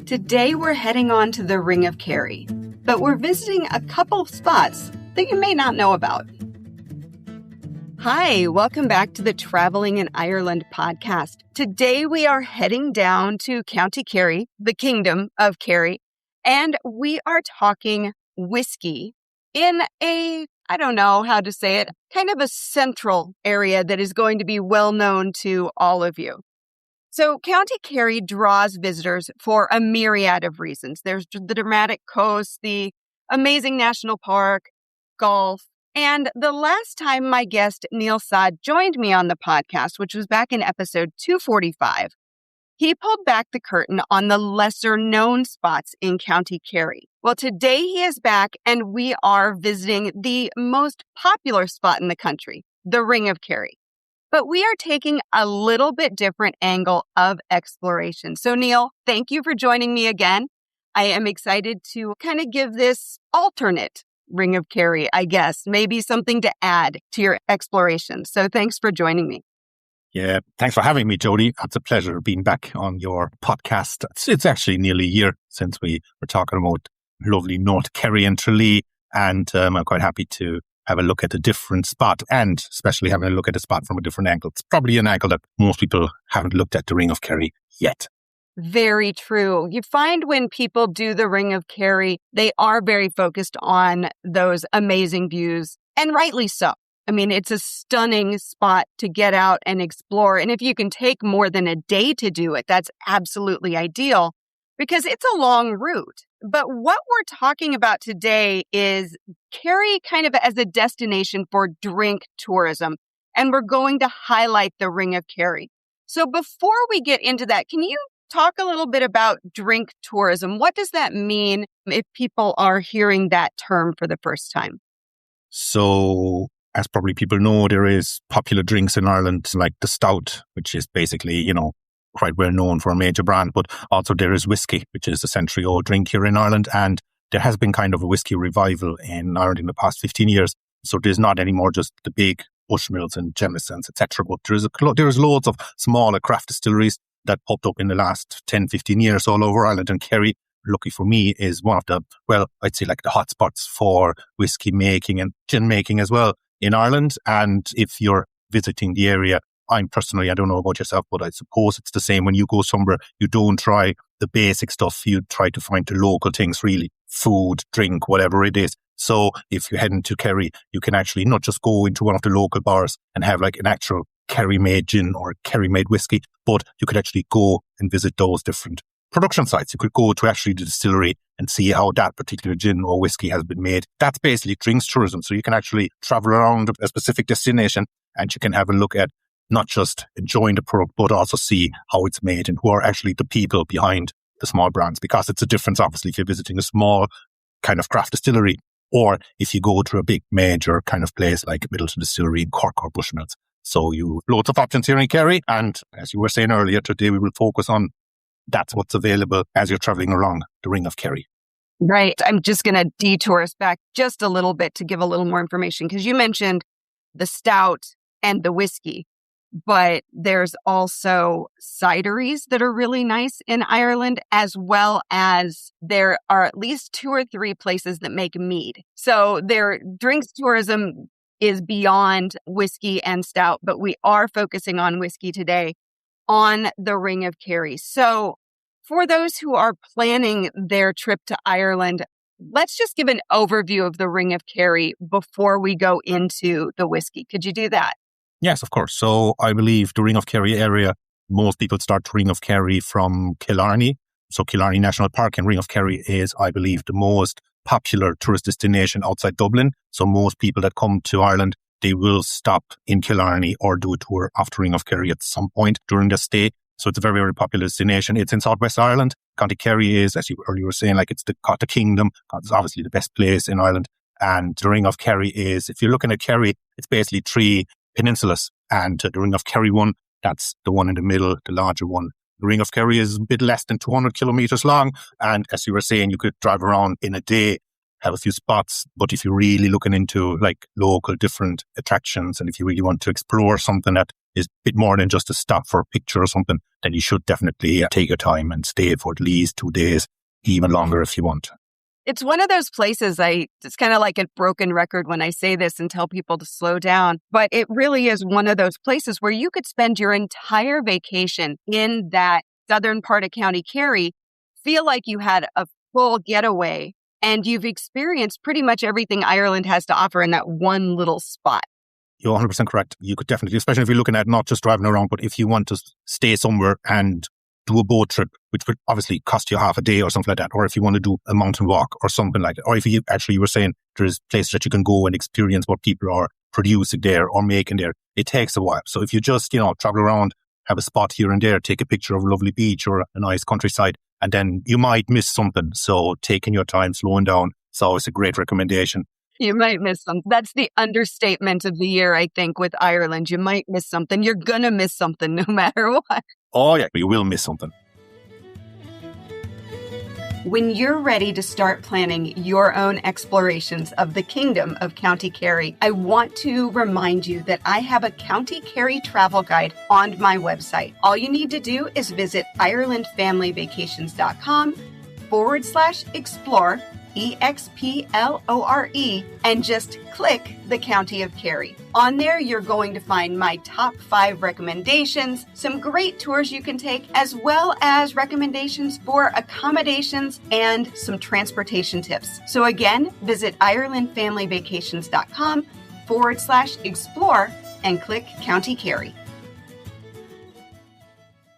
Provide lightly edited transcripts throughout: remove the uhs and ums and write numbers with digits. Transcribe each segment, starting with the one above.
Today we're heading on to the Ring of Kerry, but we're visiting a couple of spots that you may not know about. Hi, welcome back to the Traveling in Ireland podcast. Today we are heading down to County Kerry, the Kingdom of Kerry, and we are talking whiskey in I don't know how to say it, kind of a central area that is going to be well known to all of you. So County Kerry draws visitors for a myriad of reasons. There's the dramatic coast, the amazing national park, golf. And the last time my guest, Neil Saad, joined me on the podcast, which was back in episode 245, he pulled back the curtain on the lesser known spots in County Kerry. Well, today he is back and we are visiting the most popular spot in the country, the Ring of Kerry. But we are taking a little bit different angle of exploration. So Neil, thank you for joining me again. I am excited to kind of give this alternate Ring of Kerry, I guess, maybe something to add to your exploration. So thanks for joining me. Yeah, thanks for having me, Jody. It's a pleasure being back on your podcast. It's actually nearly a year since we were talking about lovely North Kerry and Tralee, and I'm quite happy to have a look at a different spot, and especially having a look at a spot from a different angle. It's probably an angle that most people haven't looked at the Ring of Kerry yet. Very true. You find when people do the Ring of Kerry, they are very focused on those amazing views, and rightly so. I mean, it's a stunning spot to get out and explore. And if you can take more than a day to do it, that's absolutely ideal because it's a long route. But what we're talking about today is Kerry kind of as a destination for drink tourism. And we're going to highlight the Ring of Kerry. So before we get into that, can you talk a little bit about drink tourism? What does that mean if people are hearing that term for the first time? So, as probably people know, there is popular drinks in Ireland like the stout, which is basically, quite well known for a major brand, but also there is whiskey, which is a century-old drink here in Ireland, and there has been kind of a whiskey revival in Ireland in the past 15 years. So there's not anymore just the big Bushmills and Jamesons, etc., but there's loads of smaller craft distilleries that popped up in the last 10, 15 years all over Ireland, and Kerry, lucky for me, is one of the, I'd say like the hotspots for whiskey making and gin making as well in Ireland. And if you're visiting the area, I don't know about yourself, but I suppose it's the same when you go somewhere, you don't try the basic stuff, you try to find the local things really, food, drink, whatever it is. So if you're heading to Kerry, you can actually not just go into one of the local bars and have like an actual Kerry-made gin or Kerry-made whiskey, but you could actually go and visit those different production sites. You could go to actually the distillery and see how that particular gin or whiskey has been made. That's basically drinks tourism. So you can actually travel around a specific destination and you can have a look at not just enjoying the product, but also see how it's made and who are actually the people behind the small brands. Because it's a difference, obviously, if you're visiting a small kind of craft distillery or if you go to a big major kind of place like Middleton Distillery in Cork or Bushmills. So you have loads of options here in Kerry. And as you were saying earlier, today we will focus on that's what's available as you're traveling along the Ring of Kerry. Right. I'm just going to detour us back just a little bit to give a little more information because you mentioned the stout and the whiskey. But there's also cideries that are really nice in Ireland, as well as there are at least 2 or 3 places that make mead. So their drinks tourism is beyond whiskey and stout, but we are focusing on whiskey today on the Ring of Kerry. So for those who are planning their trip to Ireland, let's just give an overview of the Ring of Kerry before we go into the whiskey. Could you do that? Yes, of course. So I believe the Ring of Kerry area, most people start the Ring of Kerry from Killarney. So Killarney National Park and Ring of Kerry is, I believe, the most popular tourist destination outside Dublin. So most people that come to Ireland, they will stop in Killarney or do a tour of the Ring of Kerry at some point during their stay. So it's a very, very popular destination. It's in Southwest Ireland. County Kerry is, as you earlier were saying, like it's the kingdom. It's obviously the best place in Ireland. And the Ring of Kerry is, if you're looking at Kerry, it's basically 3 peninsulas. And the Ring of Kerry one, that's the one in the middle, the larger one. The Ring of Kerry is a bit less than 200 kilometers long. And as you were saying, you could drive around in a day have a few spots. But if you're really looking into like local different attractions, and if you really want to explore something that is a bit more than just a stop for a picture or something, then you should definitely take your time and stay for at least 2 days, even longer if you want. It's one of those places it's kind of like a broken record when I say this and tell people to slow down, but it really is one of those places where you could spend your entire vacation in that southern part of County Kerry, feel like you had a full getaway, and you've experienced pretty much everything Ireland has to offer in that one little spot. You're 100% correct. You could definitely, especially if you're looking at not just driving around, but if you want to stay somewhere and do a boat trip, which would obviously cost you half a day or something like that, or if you want to do a mountain walk or something like that, or if you were saying there's places that you can go and experience what people are producing there or making there, it takes a while. So if you just, travel around, have a spot here and there, take a picture of a lovely beach or a nice countryside, and then you might miss something. So taking your time, slowing down, it's always a great recommendation. You might miss something. That's the understatement of the year, I think, with Ireland. You might miss something. You're going to miss something no matter what. Oh, yeah, you will miss something. When you're ready to start planning your own explorations of the kingdom of County Kerry, I want to remind you that I have a County Kerry travel guide on my website. All you need to do is visit IrelandFamilyVacations.com/explore, EXPLORE, and just click the County of Kerry. On there, you're going to find my top 5 recommendations, some great tours you can take, as well as recommendations for accommodations and some transportation tips. So again, visit IrelandFamilyVacations.com/explore and click County Kerry.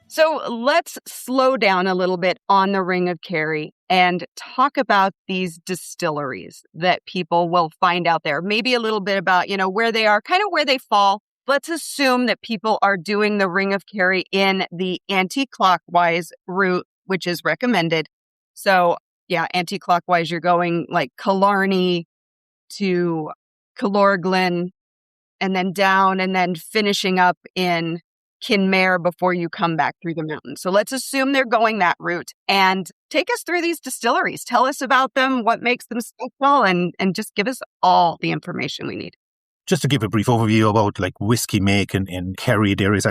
So let's slow down a little bit on the Ring of Kerry and talk about these distilleries that people will find out there. Maybe a little bit about, where they are, kind of where they fall. Let's assume that people are doing the Ring of Kerry in the anti-clockwise route, which is recommended. So yeah, anti-clockwise, you're going like Killarney to Killorglin and then down and then finishing up in Kinmare before you come back through the mountains. So let's assume they're going that route, and take us through these distilleries. Tell us about them, what makes them special, and just give us all the information we need. Just to give a brief overview about like whiskey making in Kerry, there is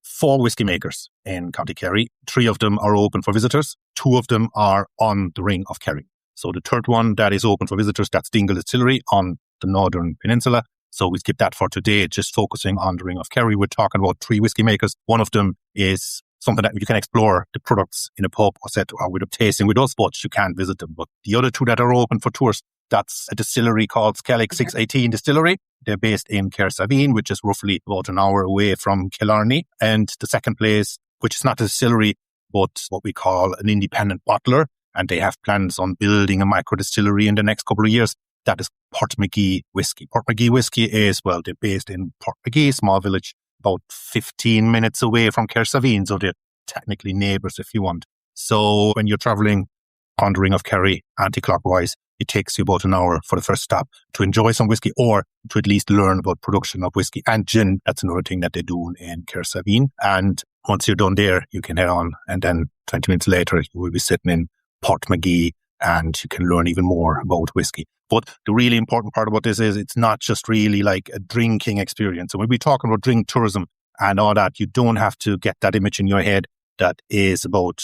4 whiskey makers in County Kerry. 3 of them are open for visitors. 2 of them are on the Ring of Kerry. So the third one that is open for visitors, that's Dingle Distillery on the Northern Peninsula. So we skip that for today, just focusing on the Ring of Kerry. We're talking about 3 whiskey makers. One of them is something that you can explore the products in a pub or with a tasting with us, but you can't visit them. But the other 2 that are open for tours, that's a distillery called Skellig 618 Distillery. They're based in Cahersiveen, which is roughly about an hour away from Killarney. And the second place, which is not a distillery, but what we call an independent bottler, and they have plans on building a micro distillery in the next couple of years. That is Portmagee whiskey. Portmagee whiskey is, they're based in Portmagee, small village, about 15 minutes away from Cahersiveen. So they're technically neighbours if you want. So when you're travelling on the Ring of Kerry anti-clockwise, it takes you about an hour for the first stop to enjoy some whiskey or to at least learn about production of whiskey and gin. That's another thing that they do in Cahersiveen. And once you're done there, you can head on. And then 20 minutes later, you will be sitting in Portmagee and you can learn even more about whiskey. But the really important part about this is it's not just really like a drinking experience. So when we're talking about drink tourism and all that, you don't have to get that image in your head that is about,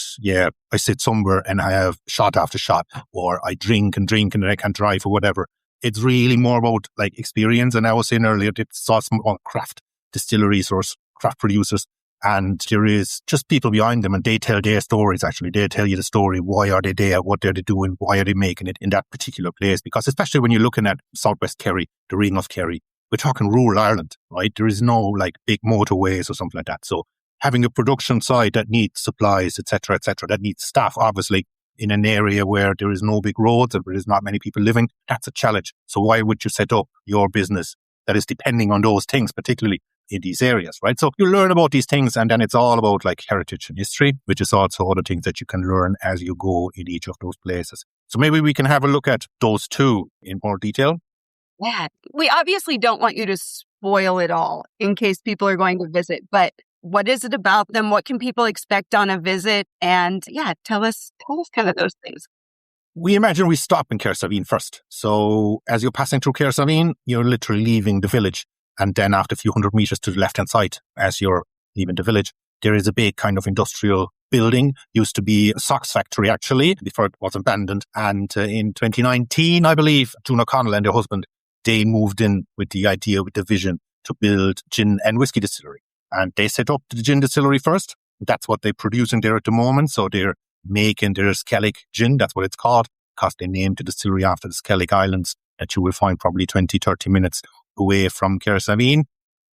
I sit somewhere and I have shot after shot, or I drink and then I can't drive or whatever. It's really more about like experience. And I was saying earlier, it's saw some craft distilleries or craft producers, and there is just people behind them and they tell their stories. Actually, they tell you the story. Why are they there? What are they doing? Why are they making it in that particular place? Because especially when you're looking at Southwest Kerry, the Ring of Kerry, we're talking rural Ireland, right? There is no like big motorways or something like that. So having a production side that needs supplies, etc., that needs staff, obviously, in an area where there is no big roads and there is not many people living, that's a challenge. So why would you set up your business that is depending on those things, particularly in these areas, right? So you learn about these things, and then it's all about like heritage and history, which is also other things that you can learn as you go in each of those places. So maybe we can have a look at those 2 in more detail. Yeah, we obviously don't want you to spoil it all in case people are going to visit, but what is it about them? What can people expect on a visit? And tell us kind of those things. We imagine we stop in Cahersiveen first. So as you're passing through Cahersiveen, you're literally leaving the village. And then after a few hundred meters to the left-hand side, as you're leaving the village, there is a big kind of industrial building. Used to be a socks factory, actually, before it was abandoned. And in 2019, I believe, June O'Connell and her husband, they moved in with the idea, with the vision to build gin and whiskey distillery. And they set up the gin distillery first. That's what they're producing there at the moment. So they're making their Skellig gin. That's what it's called, because they named the distillery after the Skellig Islands that you will find probably 20, 30 minutes away from Cahersiveen.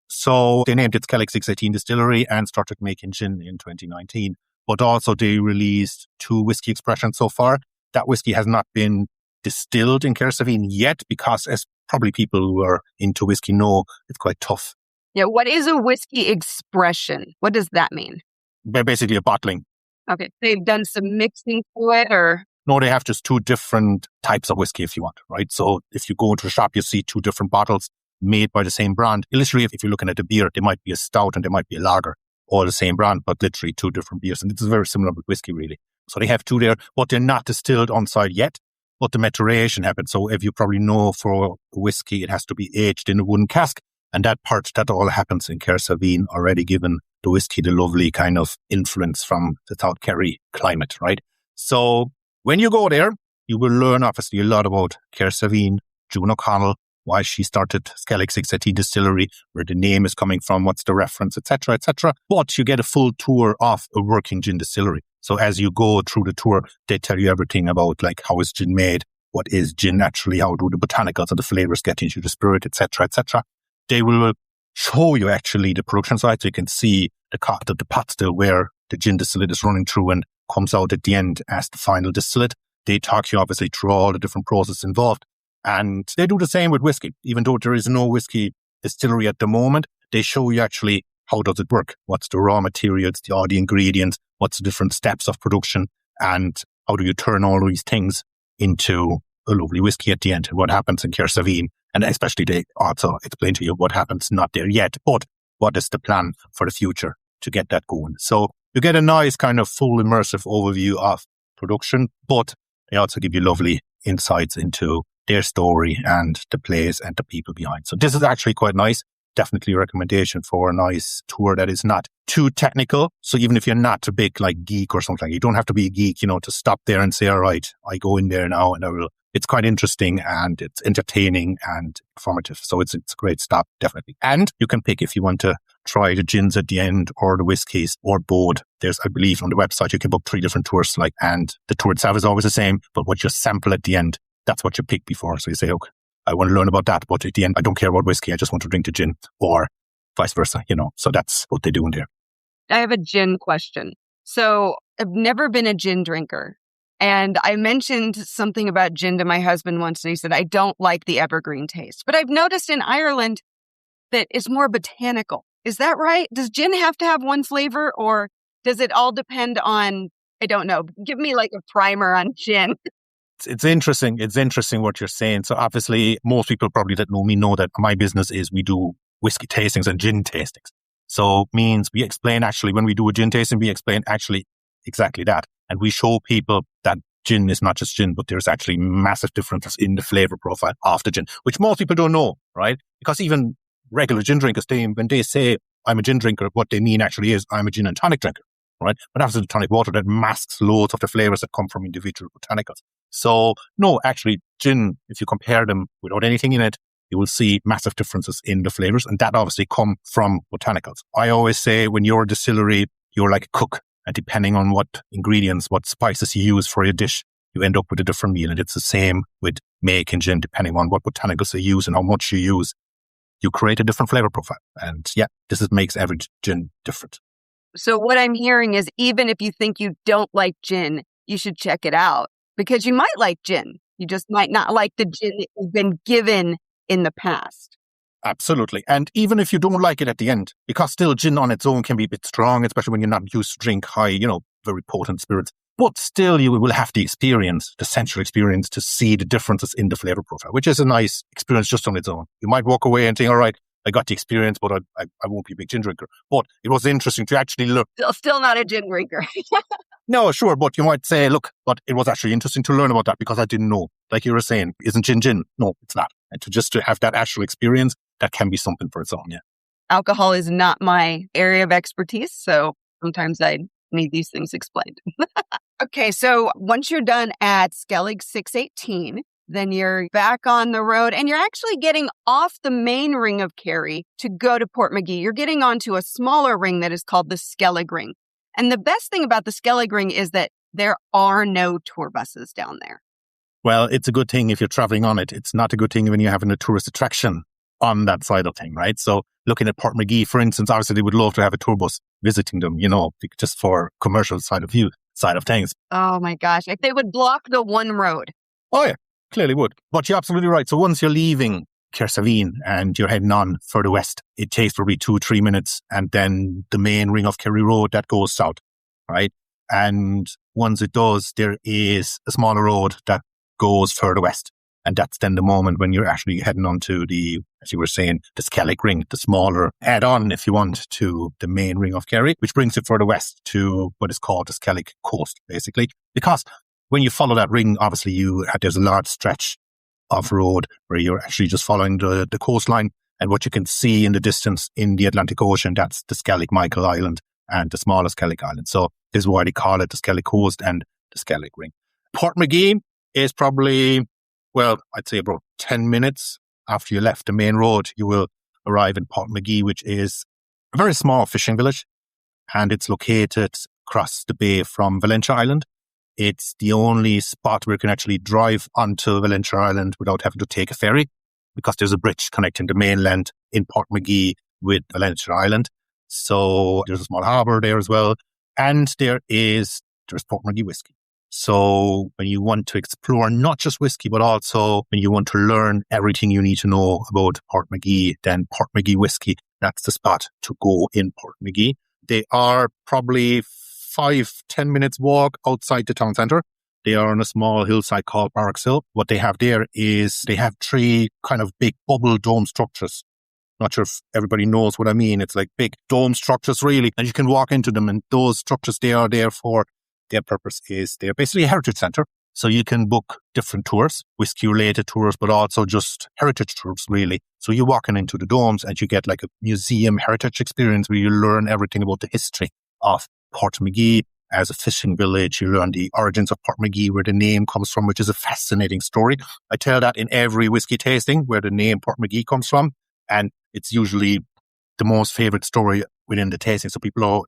So they named it Skellig 618 Distillery and started making gin in 2019. But also they released 2 whiskey expressions so far. That whiskey has not been distilled in Cahersiveen yet because, as probably people who are into whiskey know, it's quite tough. Yeah, what is a whiskey expression? What does that mean? Basically a bottling. Okay, they've done some mixing to it, or? No, they have just 2 different types of whiskey if you want, right? So if you go into a shop, you see 2 different bottles made by the same brand. Literally, if you're looking at a beer, there might be a stout and there might be a lager, all the same brand, but literally 2 different beers. And this is very similar with whiskey, really. So they have 2 there, but they're not distilled on site yet, but the maturation happens. So if you probably know, for whiskey, it has to be aged in a wooden cask. And that all happens in Cahersiveen, already given the whiskey the lovely kind of influence from the South Kerry climate, right? So when you go there, you will learn obviously a lot about Cahersiveen, June O'Connell, why she started Skellig 618 Distillery, where the name is coming from, what's the reference, etc., etc. But you get a full tour of a working gin distillery. So as you go through the tour, they tell you everything about like how is gin made, what is gin actually, how do the botanicals and the flavors get into the spirit, etc., etc. They will show you actually the production site, so you can see the pot still where the gin distillate is running through and comes out at the end as the final distillate. They talk you obviously through all the different processes involved. And they do the same with whiskey. Even though there is no whiskey distillery at the moment, they show you actually how does it work, what's the raw materials, all the ingredients, what's the different steps of production, and how do you turn all these things into a lovely whiskey at the end, what happens in Cahersiveen. And especially they also explain to you what happens not there yet, but what is the plan for the future to get that going. So you get a nice kind of full immersive overview of production, but they also give you lovely insights into their story and the place and the people behind. So this is actually quite nice. Definitely a recommendation for a nice tour that is not too technical. So even if you're not a big like geek or something, you don't have to be a geek, to stop there and say, all right, I go in there now and I will. It's quite interesting and it's entertaining and informative. So it's a great stop, definitely. And you can pick if you want to try the gins at the end or the whiskies or both. There's, I believe, on the website, you can book 3 different tours, and the tour itself is always the same, but what you sample at the end, that's what you pick before. So you say, okay, I want to learn about that, but at the end, I don't care about whiskey. I just want to drink the gin, or vice versa, So that's what they do in there. I have a gin question. So I've never been a gin drinker. And I mentioned something about gin to my husband once, and he said, I don't like the evergreen taste. But I've noticed in Ireland that it's more botanical. Is that right? Does gin have to have one flavor, or does it all depend on, I don't know, give me like a primer on gin. It's interesting. It's interesting what you're saying. So obviously, most people probably that know me know that my business is we do whiskey tastings and gin tastings. So means we explain actually, when we do a gin tasting, we explain actually exactly that. And we show people that gin is not just gin, but there's actually massive differences in the flavor profile of the gin, which most people don't know, right? Because even regular gin drinkers, when they say I'm a gin drinker, what they mean actually is I'm a gin and tonic drinker, right? But after the tonic water, that masks loads of the flavors that come from individual botanicals. So no, actually gin, if you compare them without anything in it, you will see massive differences in the flavors. And that obviously come from botanicals. I always say when you're a distillery, you're like a cook. And depending on what ingredients, what spices you use for your dish, you end up with a different meal. And it's the same with making gin, depending on what botanicals you use and how much you use, you create a different flavor profile. And makes every gin different. So what I'm hearing is even if you think you don't like gin, you should check it out because you might like gin. You just might not like the gin that you've been given in the past. Absolutely. And even if you don't like it at the end, because still gin on its own can be a bit strong, especially when you're not used to drink high, very potent spirits. But still you will have the experience, the sensual experience to see the differences in the flavor profile, which is a nice experience just on its own. You might walk away and think, all right, I got the experience, but I won't be a big gin drinker. But it was interesting to actually look. Still not a gin drinker. No, sure, but you might say, look, but it was actually interesting to learn about that because I didn't know. Like you were saying, isn't gin? No, it's not. And to have that actual experience, that can be something for its own, yeah. Alcohol is not my area of expertise, so sometimes I need these things explained. Okay, so once you're done at Skellig 618, then you're back on the road and you're actually getting off the main Ring of Kerry to go to Portmagee. You're getting onto a smaller ring that is called the Skellig Ring. And the best thing about the Skellig Ring is that there are no tour buses down there. Well, it's a good thing if you're traveling on it. It's not a good thing when you're having a tourist attraction on that side of thing, right? So looking at Portmagee, for instance, obviously they would love to have a tour bus visiting them, just for commercial side of things. Oh my gosh. Like they would block the one road. Oh yeah, clearly would. But you're absolutely right. So once you're leaving Cahersiveen and you're heading on further west, it takes probably 2-3 minutes, and then the main Ring of Kerry road that goes south, right? And once it does, there is a smaller road that goes further west. And that's then the moment when you're actually heading on to as you were saying, the Skellig Ring, the smaller add-on, if you want, to the main Ring of Kerry, which brings you further west to what is called the Skellig Coast, basically. Because when you follow that ring, obviously there's a large stretch of road where you're actually just following the coastline, and what you can see in the distance in the Atlantic Ocean, that's the Skellig Michael Island and the smaller Skellig Island. So this is why they call it the Skellig Coast and the Skellig Ring. Portmagee is probably, well, I'd say about 10 minutes after you left the main road, you will arrive in Portmagee, which is a very small fishing village, and it's located across the bay from Valentia Island. It's the only spot where you can actually drive onto Valentia Island without having to take a ferry, because there's a bridge connecting the mainland in Portmagee with Valentia Island. So there's a small harbour there as well. And there's Portmagee whiskey. So when you want to explore not just whiskey, but also when you want to learn everything you need to know about Portmagee, then Portmagee whiskey, that's the spot to go in Portmagee. They are probably 5-10 minutes walk outside the town centre. They are on a small hillside called Barracks Hill. What they have there is they have 3 kind of big bubble dome structures. Not sure if everybody knows what I mean. It's like big dome structures, really, and you can walk into them. And those structures, they are there for their purpose is they're basically a heritage centre. So you can book different tours, whiskey-related tours, but also just heritage tours, really. So you're walking into the domes and you get like a museum heritage experience where you learn everything about the history of Portmagee as a fishing village. You learn the origins of Portmagee, where the name comes from, which is a fascinating story. I tell that in every whiskey tasting, where the name Portmagee comes from. And it's usually the most favourite story within the tasting. So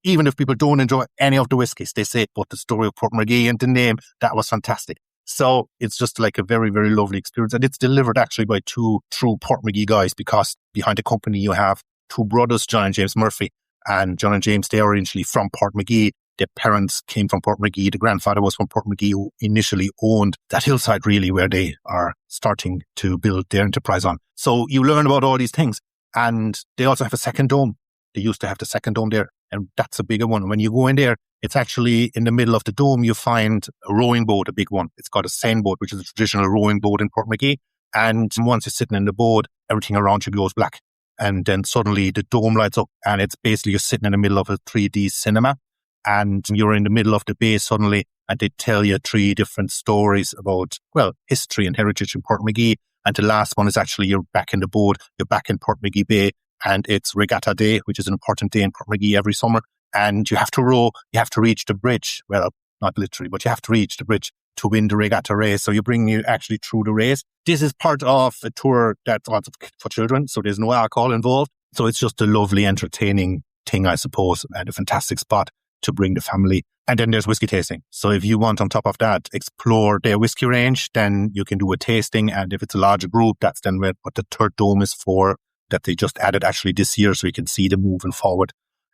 even if people don't enjoy any of the whiskies, they say, but the story of Portmagee and the name, that was fantastic. So it's just like a very, very lovely experience. And it's delivered actually by 2 true Portmagee guys, because behind the company you have 2 brothers, John and James Murphy. And John and James, they are originally from Portmagee. Their parents came from Portmagee. The grandfather was from Portmagee, who initially owned that hillside, really, where they are starting to build their enterprise on. So you learn about all these things. And they also have a second dome. They used to have the second dome there, and that's a bigger one. When you go in there, it's actually in the middle of the dome, you find a rowing boat, a big one. It's got a seine boat, which is a traditional rowing boat in Portmagee. And once you're sitting in the boat, everything around you goes black. And then suddenly the dome lights up, and it's basically you're sitting in the middle of a 3D cinema, and you're in the middle of the bay suddenly, and they tell you 3 different stories about, well, history and heritage in Portmagee. And the last one is actually you're back in the boat, you're back in Portmagee Bay, and it's Regatta Day, which is an important day in Portmagee every summer. And you have to row, you have to reach the bridge. Well, not literally, but you have to reach the bridge to win the regatta race. So you bring you actually through the race. This is part of a tour that's also for children, so there's no alcohol involved. So it's just a lovely, entertaining thing, I suppose, and a fantastic spot to bring the family. And then there's whiskey tasting. So if you want, on top of that, explore their whiskey range, then you can do a tasting. And if it's a larger group, that's then what the 3rd dome is for, that they just added actually this year, so you can see them moving forward.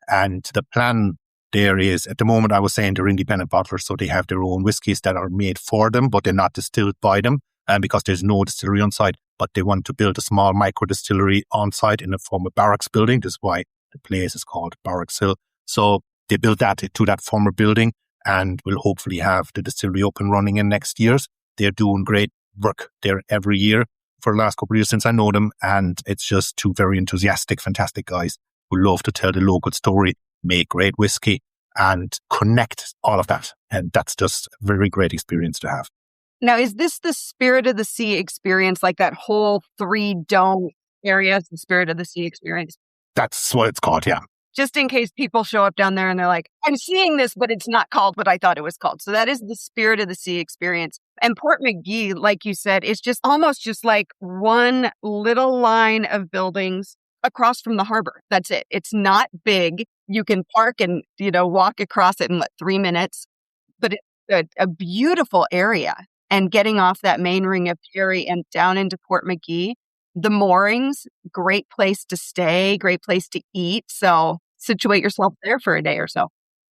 And the plan there is, at the moment, I was saying they're independent bottlers, so they have their own whiskies that are made for them, but they're not distilled by them, and because there's no distillery on site. But they want to build a small micro distillery on site in the former barracks building. This is why the place is called Barracks Hill. So they built that to that former building, and will hopefully have the distillery up and running in next years. They're doing great work there every year for the last couple of years since I know them, and it's just 2 very enthusiastic, fantastic guys who love to tell the local story, make great whiskey, and connect all of that. And that's just a very great experience to have. Now, is this the Spirit of the Sea experience, like that whole 3-dome area, the Spirit of the Sea experience? That's what it's called, yeah. Just in case people show up down there and they're like, I'm seeing this, but it's not called what I thought it was called. So that is the Spirit of the Sea experience. And Portmagee, like you said, is just almost just like one little line of buildings across from the harbor. That's it. It's not big. You can park and, walk across it in 3 minutes, but it's a beautiful area. And getting off that main Ring of Kerry and down into Portmagee, the moorings, great place to stay, great place to eat. So situate yourself there for a day or so.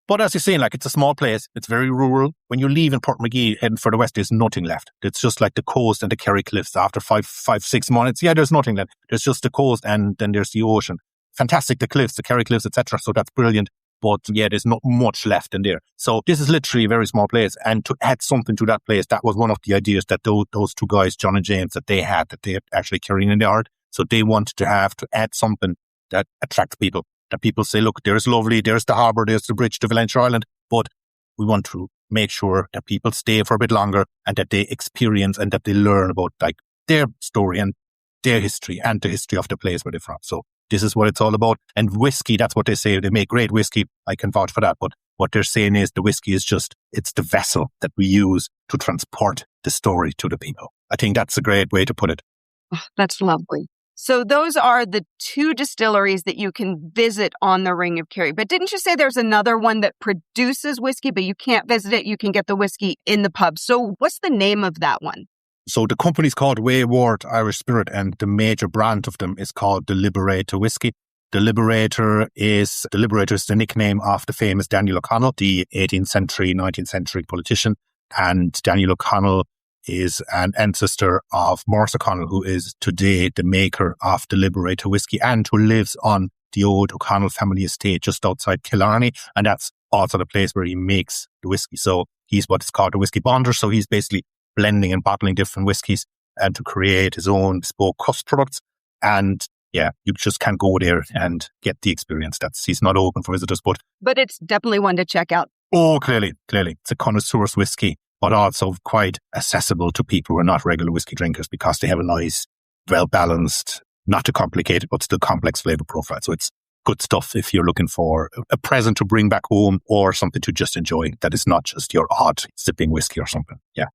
But as you're saying, it's a small place. It's very rural. When you leave in Portmagee heading for the west, there's nothing left. It's just like the coast and the Kerry cliffs. After 5-6 months, there's nothing left. There's just the coast and then there's the ocean. Fantastic, the cliffs, the Kerry cliffs, etc. So that's brilliant. But there's not much left in there. So this is literally a very small place. And to add something to that place, that was one of the ideas that those two guys, John and James, that they actually carrying in their heart. So they wanted to add something that attracts people. That people say, look, there's lovely, there's the harbour, there's the bridge to Valentia Island. But we want to make sure that people stay for a bit longer and that they experience and that they learn about their story and their history and the history of the place where they're from. So this is what it's all about. And whiskey, that's what they say. They make great whiskey. I can vouch for that. But what they're saying is the whiskey is it's the vessel that we use to transport the story to the people. I think that's a great way to put it. Oh, that's lovely. So those are the 2 distilleries that you can visit on the Ring of Kerry. But didn't you say there's another one that produces whiskey, but you can't visit it? You can get the whiskey in the pub. So what's the name of that one? So the company's called Wayward Irish Spirit, and the major brand of them is called the Liberator Whiskey. The Liberator is the nickname of the famous Daniel O'Connell, the 18th century, 19th century politician. And Daniel O'Connell is an ancestor of Maurice O'Connell, who is today the maker of the Liberator Whiskey and who lives on the old O'Connell family estate just outside Killarney. And that's also the place where he makes the whiskey. So he's what's called a whiskey bonder. So he's basically blending and bottling different whiskies and to create his own bespoke cust products. And you just can't go there and get the experience. He's not open for visitors, but it's definitely one to check out. Oh, clearly. It's a connoisseur's whiskey, but also quite accessible to people who are not regular whiskey drinkers because they have a nice, well-balanced, not too complicated, but still complex flavor profile. So it's good stuff if you're looking for a present to bring back home or something to just enjoy that is not just your odd sipping whiskey or something. Yeah.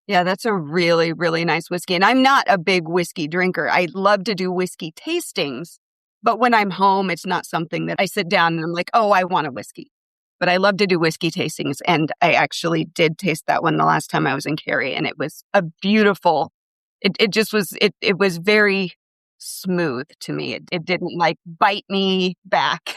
Yeah, that's a really, really nice whiskey. And I'm not a big whiskey drinker. I love to do whiskey tastings, but when I'm home, it's not something that I sit down and I'm like, oh, I want a whiskey. But I love to do whiskey tastings. And I actually did taste that one the last time I was in Kerry. And it was a beautiful, it was very smooth to me. It didn't bite me back.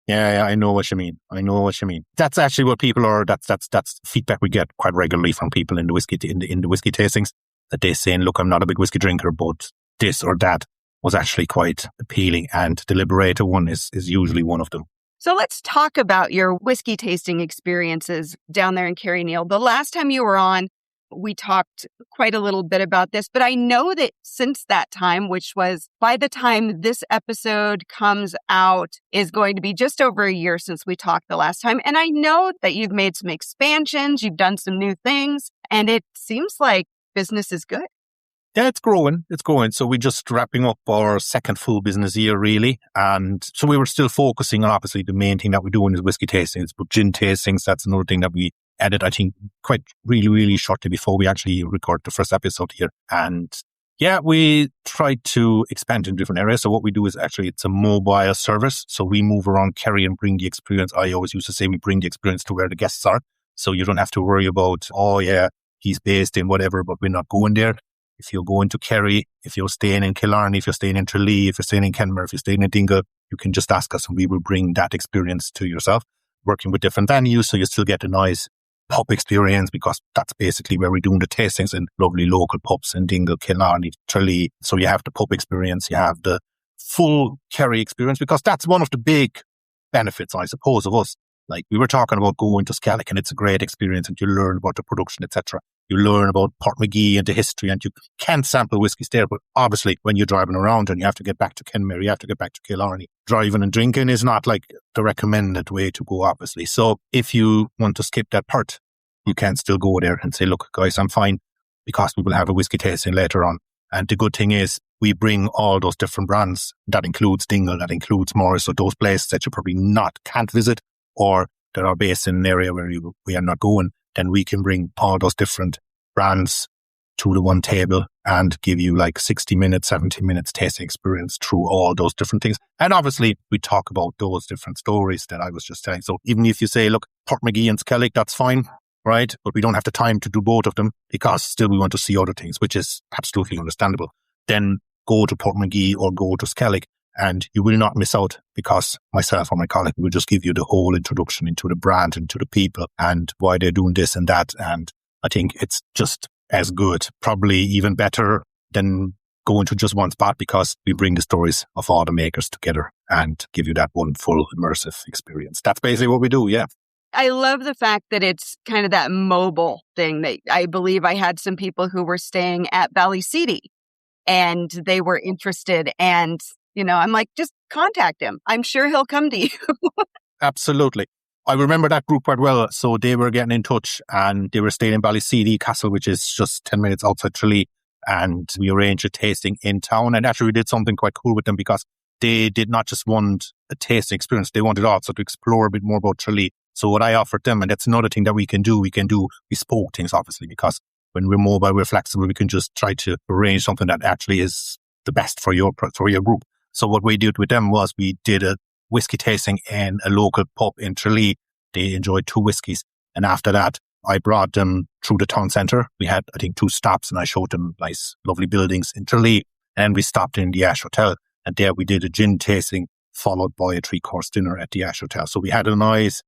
Yeah, I know what you mean. That's actually what people are. That's feedback we get quite regularly from people in the whiskey in the whiskey tastings, that they're saying, "Look, I'm not a big whiskey drinker, but this or that was actually quite appealing." And the Liberator one is usually one of them. So let's talk about your whiskey tasting experiences down there in Kerry, Neil. The last time you were on, we talked quite a little bit about this, but I know that since that time, which was by the time this episode comes out, is going to be just over a year since we talked the last time. And I know that you've made some expansions, you've done some new things, and it seems like business is good. Yeah, it's growing. So we're just wrapping up our second full business year, really. And so we were still focusing on, obviously, the main thing that we're doing is whiskey tastings, but gin tastings, that's another thing that we added, I think, quite really, really shortly before we actually recorded the first episode here. And yeah, we tried to expand in different areas. So what we do is actually, it's a mobile service. So we move around Kerry and bring the experience. I always used to say we bring the experience to where the guests are. So you don't have to worry about, oh yeah, he's based in whatever, but we're not going there. If you're going to Kerry, if you're staying in Killarney, if you're staying in Tralee, if you're staying in Kenmare, if you're staying in Dingle, you can just ask us and we will bring that experience to yourself. Working with different venues, so you still get a nice pub experience, because that's basically where we're doing the tastings in lovely local pubs in Dingle, Killarney, Tralee. So you have the pub experience, you have the full Kerry experience, because that's one of the big benefits, I suppose, of us Like we were talking about going to Skellig, and it's a great experience, and you learn about the production, etc. You learn about Portmagee and the history, and you can sample whiskies there. But obviously, when you're driving around and you have to get back to Kenmare, you have to get back to Killarney, driving and drinking is not like the recommended way to go, obviously. So if you want to skip that part, you can still go there and say, look, guys, I'm fine, because we will have a whiskey tasting later on. And the good thing is we bring all those different brands. That includes Dingle, that includes Morris, so those places that you probably can't visit, or that are based in an area where we are not going, then we can bring all those different brands to the one table and give you like 60 minutes, 70 minutes tasting experience through all those different things. And obviously, we talk about those different stories that I was just telling. So even if you say, look, Portmagee and Skellig, that's fine, right? But we don't have the time to do both of them because still we want to see other things, which is absolutely understandable. Then go to Portmagee or go to Skellig, and you will not miss out, because myself or my colleague will just give you the whole introduction into the brand, into the people, and why they're doing this and that. And I think it's just as good, probably even better than going to just one spot, because we bring the stories of all the makers together and give you that one full immersive experience. That's basically what we do, yeah. I love the fact that it's kind of that mobile thing. That I believe I had some people who were staying at Ballyseedy and they were interested, and I'm like, just contact him. I'm sure he'll come to you. Absolutely. I remember that group quite well. So they were getting in touch and they were staying in Ballyseedy Castle, which is just 10 minutes outside Tralee. And we arranged a tasting in town. And actually we did something quite cool with them, because they did not just want a tasting experience. They wanted also to explore a bit more about Tralee. So what I offered them, and that's another thing that we can do, bespoke things, obviously, because when we're mobile, we're flexible. We can just try to arrange something that actually is the best for your group. So what we did with them was we did a whiskey tasting in a local pub in Tralee. They enjoyed 2 whiskies. And after that, I brought them through the town centre. We had, I think, 2 stops, and I showed them nice, lovely buildings in Tralee. And we stopped in the Ash Hotel. And there we did a gin tasting, followed by a 3-course dinner at the Ash Hotel. So we had a nice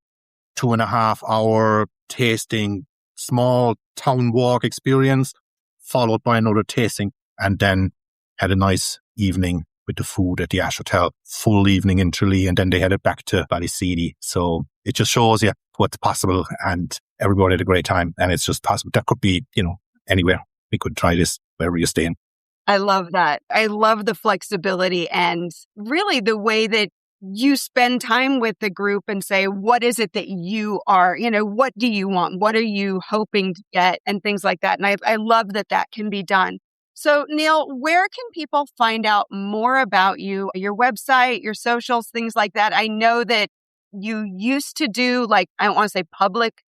2.5-hour tasting, small town walk experience, followed by another tasting, and then had a nice evening with the food at the Ash Hotel, full evening in Tralee, and then they headed back to Ballyseedy. So it just shows you what's possible, and everybody had a great time, and it's just possible. That could be, anywhere. We could try this wherever you're staying. I love that. I love the flexibility and really the way that you spend time with the group and say, what is it that you are, what do you want? What are you hoping to get? And things like that. And I love that can be done. So, Neil, where can people find out more about you, your website, your socials, things like that? I know that you used to do, I don't want to say public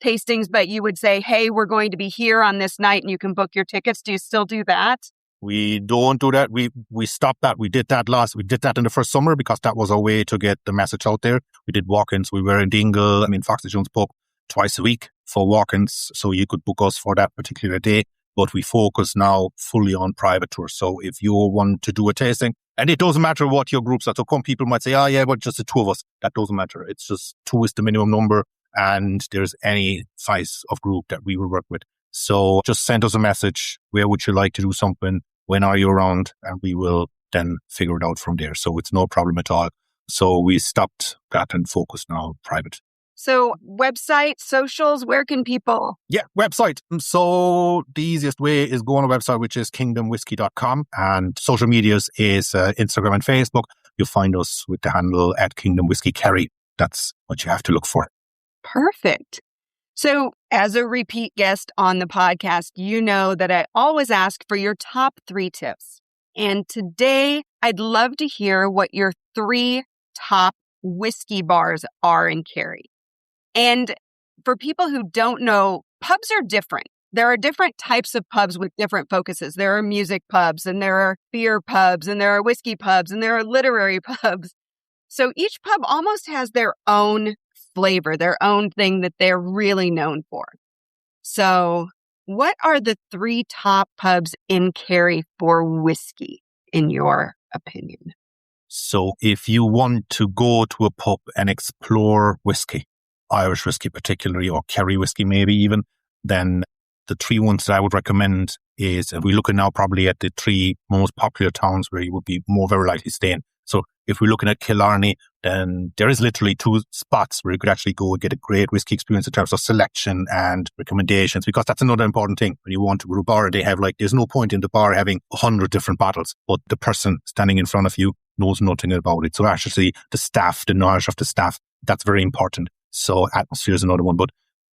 tastings, but you would say, hey, we're going to be here on this night and you can book your tickets. Do you still do that? We don't do that. We stopped that. We did that in the first summer, because that was a way to get the message out there. We did walk-ins. We were in Dingle, Foxy Jones pub twice a week for walk-ins. So you could book us for that particular day. But we focus now fully on private tours. So if you want to do a tasting, and it doesn't matter what your groups are. So some people might say, oh yeah, but just the 2 of us. That doesn't matter. It's just 2 is the minimum number, and there's any size of group that we will work with. So just send us a message. Where would you like to do something? When are you around? And we will then figure it out from there. So it's no problem at all. So we stopped that and focus now on private. So website, socials, where can people? Yeah, website. So the easiest way is go on a website, which is kingdomwhiskey.com. And social medias is Instagram and Facebook. You'll find us with the handle at Kingdom Whiskey Kerry. That's what you have to look for. Perfect. So as a repeat guest on the podcast, you know that I always ask for your top 3 tips. And today I'd love to hear what your 3 top whiskey bars are in Kerry. And for people who don't know, pubs are different. There are different types of pubs with different focuses. There are music pubs, and there are beer pubs, and there are whiskey pubs, and there are literary pubs. So each pub almost has their own flavor, their own thing that they're really known for. So what are the 3 top pubs in Kerry for whiskey, in your opinion? So if you want to go to a pub and explore whiskey, Irish whiskey particularly, or Kerry whiskey maybe even, then the 3 ones that I would recommend is, and we're looking now probably at the 3 most popular towns where you would be more very likely staying. So If we're looking at Killarney, then there is literally 2 spots where you could actually go and get a great whiskey experience in terms of selection and recommendations, because that's another important thing. When you want to go to a bar, they have there's no point in the bar having 100 different bottles, but the person standing in front of you knows nothing about it. So actually the staff, the knowledge of the staff, that's very important. So atmosphere is another one, but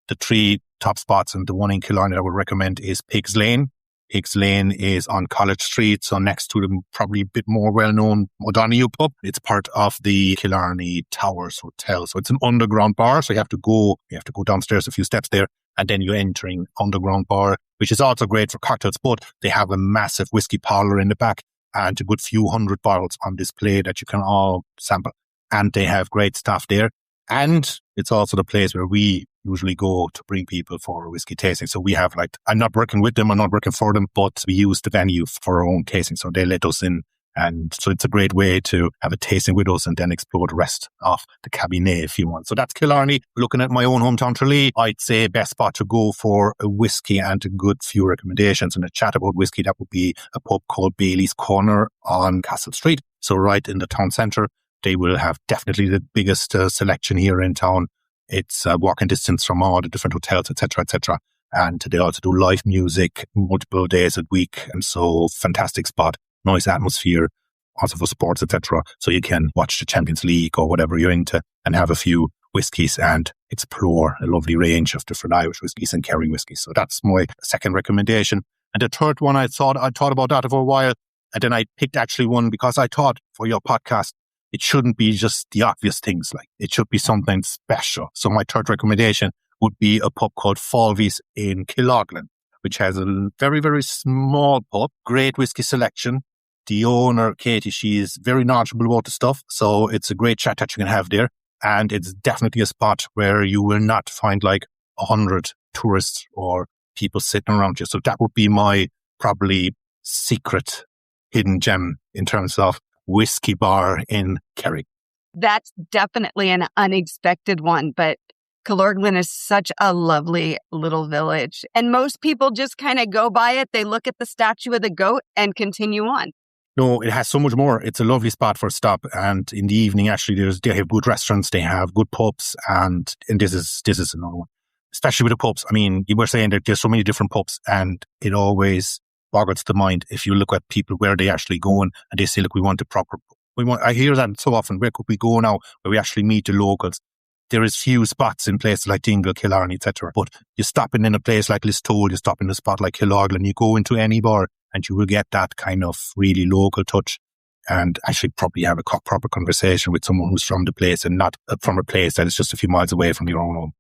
the 3 top spots, and the one in Killarney that I would recommend is Pigs Lane. Pigs Lane is on College Street, so next to the probably a bit more well-known O'Donoghue pub. It's part of the Killarney Towers Hotel. So it's an underground bar, so you have to go downstairs a few steps there, and then you're entering underground bar, which is also great for cocktails, but they have a massive whiskey parlour in the back and a good few hundred bottles on display that you can all sample. And they have great staff there. And it's also the place where we usually go to bring people for whiskey tasting. So we have I'm not working with them, I'm not working for them, but we use the venue for our own tasting. So they let us in. And so it's a great way to have a tasting with us and then explore the rest of the cabinet if you want. So that's Killarney. Looking at my own hometown, Tralee, I'd say best spot to go for a whiskey and a good few recommendations and a chat about whiskey. That would be a pub called Bailey's Corner on Castle Street. So right in the town centre. They will have definitely the biggest selection here in town. It's walking distance from all the different hotels, etc., etc. And they also do live music multiple days a week. And so fantastic spot, nice atmosphere, also for sports, etc. So you can watch the Champions League or whatever you're into and have a few whiskies and explore a lovely range of different Irish whiskies and Kerry whiskies. So that's my second recommendation. And the third one, I thought about that for a while. And then I picked actually one because I thought for your podcast, it shouldn't be just the obvious things. It should be something special. So my third recommendation would be a pub called Falvey's in Killorglin, which has a very, very small pub, great whiskey selection. The owner, Katie, she is very knowledgeable about the stuff. So it's a great chat that you can have there. And it's definitely a spot where you will not find 100 tourists or people sitting around you. So that would be my probably secret hidden gem in terms of whiskey bar in Kerry. That's definitely an unexpected one, but Killorglin is such a lovely little village. And most people just kind of go by it. They look at the statue of the goat and continue on. No, it has so much more. It's a lovely spot for a stop. And in the evening, actually, they have good restaurants, they have good pubs, and this is another one. Especially with the pubs. I mean, you were saying that there's so many different pubs, and it always boggles the mind if you look at people where they actually going and they say, look, I hear that so often, where could we go now where we actually meet the locals? There is few spots in places like Dingle, Killarney, etc. But you stop in a place like Listowel, you stop in a spot like Killorglin, you go into any bar and you will get that kind of really local touch and actually probably have a proper conversation with someone who's from the place and not from a place that is just a few miles away from your own home.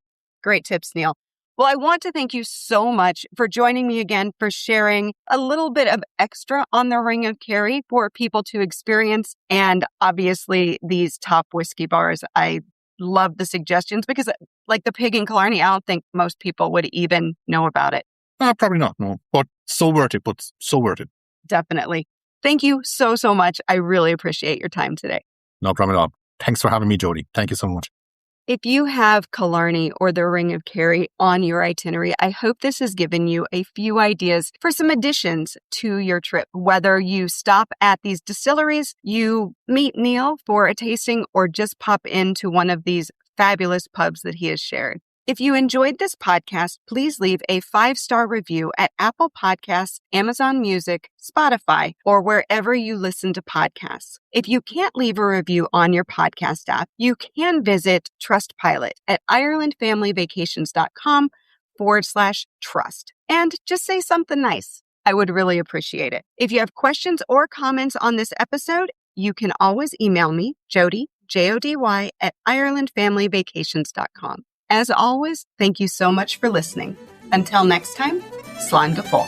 Great tips, Neil. Well, I want to thank you so much for joining me again, for sharing a little bit of extra on the Ring of Kerry for people to experience. And obviously, these top whiskey bars, I love the suggestions because like the Pig in Killarney, I don't think most people would even know about it. Probably not, no. But so worth it, Definitely. Thank you so, so much. I really appreciate your time today. No problem at all. Thanks for having me, Jody. Thank you so much. If you have Killarney or the Ring of Kerry on your itinerary, I hope this has given you a few ideas for some additions to your trip. Whether you stop at these distilleries, you meet Neil for a tasting, or just pop into one of these fabulous pubs that he has shared. If you enjoyed this podcast, please leave a 5-star review at Apple Podcasts, Amazon Music, Spotify, or wherever you listen to podcasts. If you can't leave a review on your podcast app, you can visit Trustpilot at IrelandFamilyVacations.com/trust and just say something nice. I would really appreciate it. If you have questions or comments on this episode, you can always email me, Jody, Jody, at IrelandFamilyVacations.com. As always, thank you so much for listening. Until next time, Slán go fóill.